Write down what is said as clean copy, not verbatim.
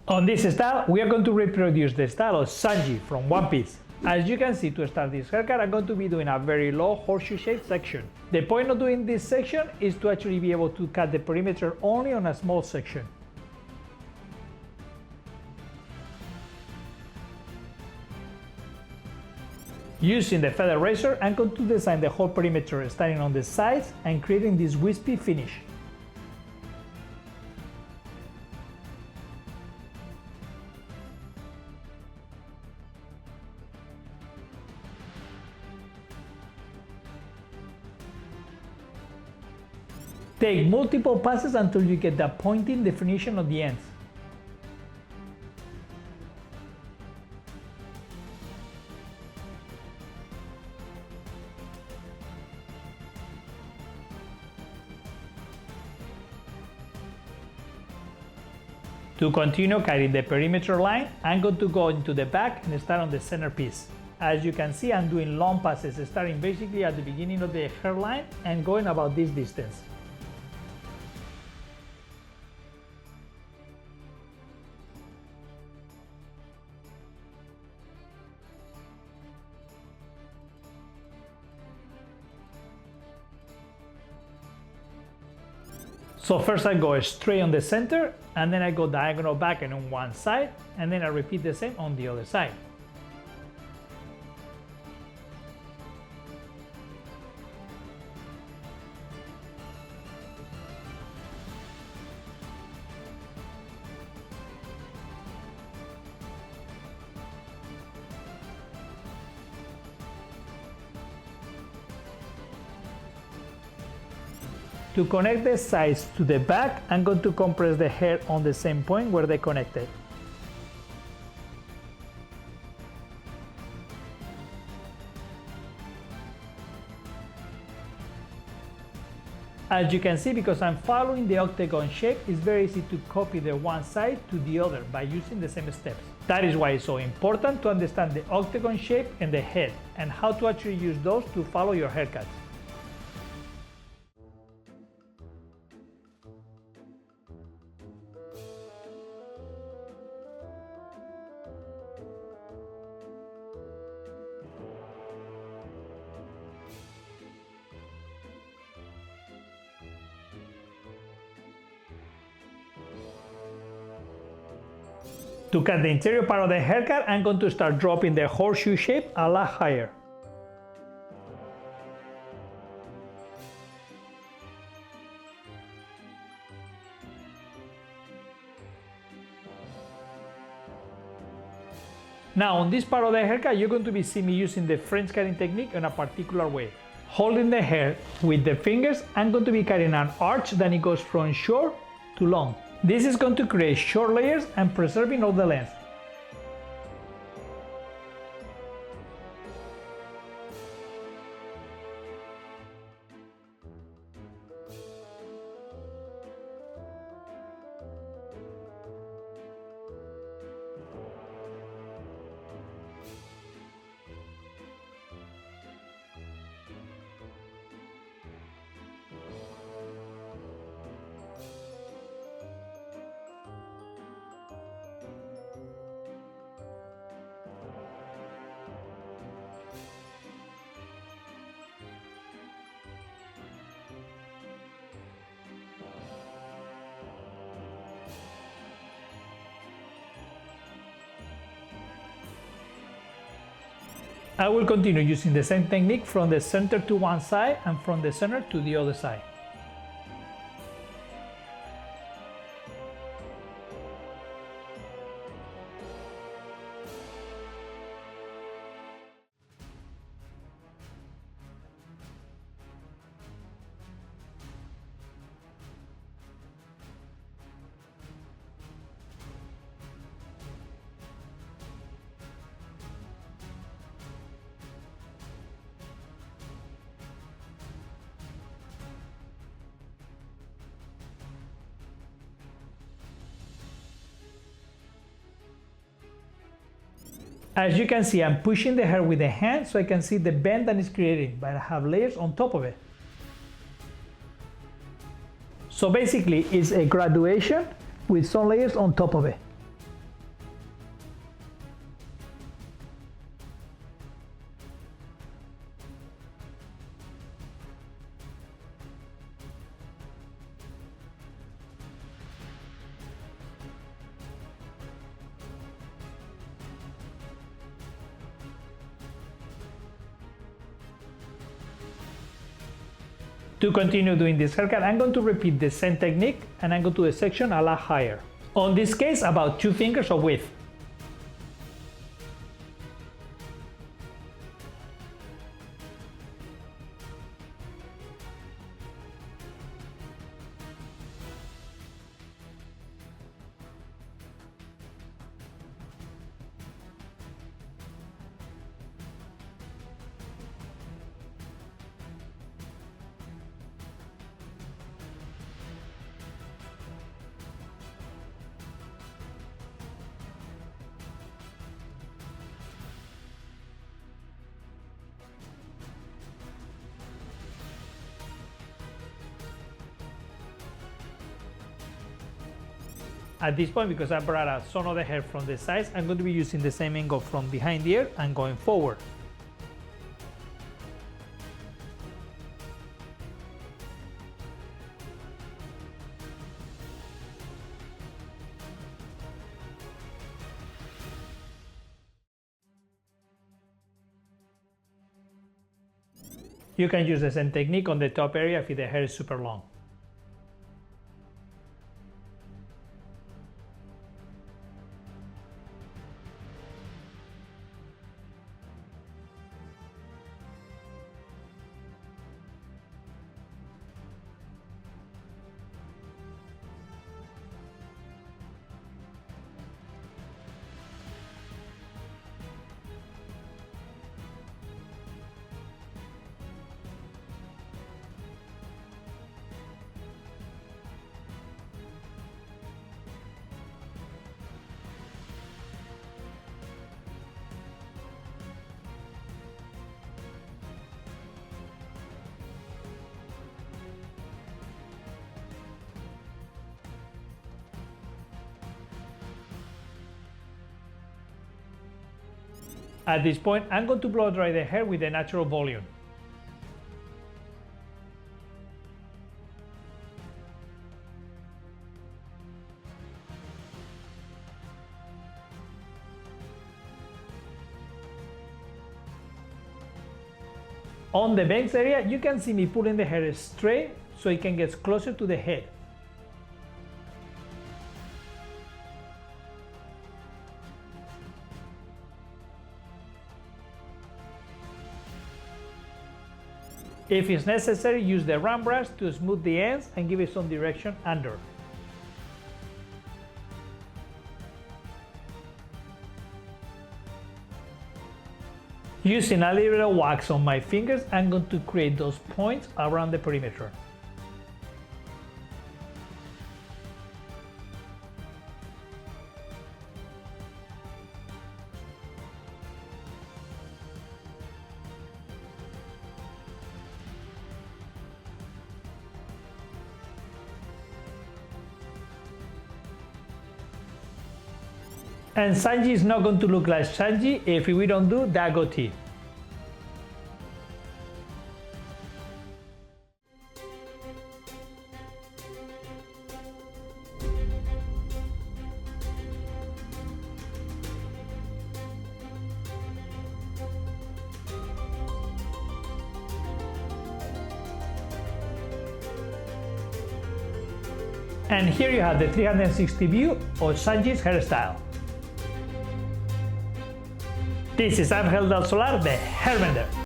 On this style, we are going to reproduce the style of Sanji from One Piece. As you can see, to start this haircut, I'm going to be doing a very low horseshoe shape section. The point of doing this section is to actually be able to cut the perimeter only on a small section. Using the feather razor, I'm going to design the whole perimeter starting on the sides and creating this wispy finish. Take multiple passes until you get that pointing definition of the ends. To continue cutting the perimeter line, I'm going to go into the back and start on the center piece. As you can see, I'm doing long passes, starting basically at the beginning of the hairline and going about this distance. So first I go straight on the center, and then I go diagonal back and on one side, and then I repeat the same on the other side. To connect the sides to the back, I'm going to compress the hair on the same point where they connected. As you can see, because I'm following the octagon shape, it's very easy to copy the one side to the other by using the same steps. That is why it's so important to understand the octagon shape and the head, and how to actually use those to follow your haircuts. To cut the interior part of the haircut, I'm going to start dropping the horseshoe shape a lot higher. Now on this part of the haircut, you're going to be seeing me using the French cutting technique in a particular way. Holding the hair with the fingers, I'm going to be cutting an arch that it goes from short to long. This is going to create short layers and preserving all the length. I will continue using the same technique from the center to one side and from the center to the other side. As you can see, I'm pushing the hair with the hand so I can see the bend that it's creating, but I have layers on top of it. So basically, it's a graduation with some layers on top of it. To continue doing this haircut, I'm going to repeat the same technique and I'm going to do a section a lot higher. On this case, about 2 fingers of width. At this point, because I brought out some of the hair from the sides, I'm going to be using the same angle from behind the ear and going forward. You can use the same technique on the top area if the hair is super long. At this point, I'm going to blow dry the hair with a natural volume. On the bangs area, you can see me pulling the hair straight so it can get closer to the head. If it's necessary, use the round brush to smooth the ends and give it some direction under. Using a little bit of wax on my fingers, I'm going to create those points around the perimeter. And Sanji is not going to look like Sanji if we don't do that goatee. And here you have the 360 view of Sanji's hairstyle. This is Angel del Solar, the Hairbender.